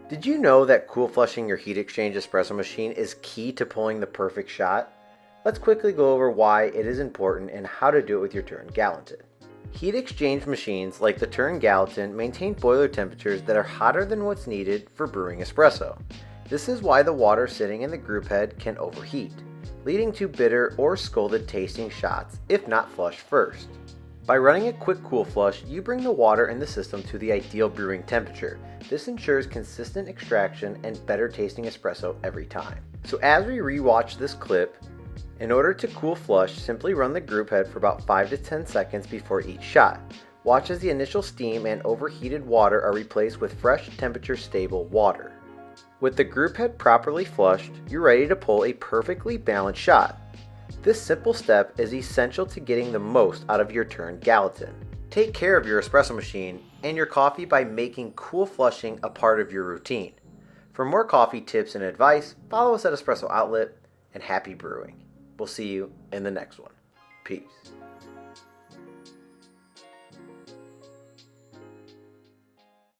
Did you know that cool flushing your heat exchange espresso machine is key to pulling the perfect shot? Let's quickly go over why it is important and how to do it with your Turin Gallatin. Heat exchange machines like the Turin Gallatin maintain boiler temperatures that are hotter than what's needed for brewing espresso. This is why the water sitting in the group head can overheat, leading to bitter or scalded tasting shots if not flushed first. By running a quick cool flush, you bring the water in the system to the ideal brewing temperature. This ensures consistent extraction and better tasting espresso every time. So as we rewatch this clip, in order to cool flush, simply run the group head for about 5 to 10 seconds before each shot. Watch as the initial steam and overheated water are replaced with fresh, temperature stable water. With the group head properly flushed, you're ready to pull a perfectly balanced shot. This simple step is essential to getting the most out of your Turin Gallatin. Take care of your espresso machine and your coffee by making cool flushing a part of your routine. For more coffee tips and advice, follow us at Espresso Outlet, and happy brewing. We'll see you in the next one. Peace.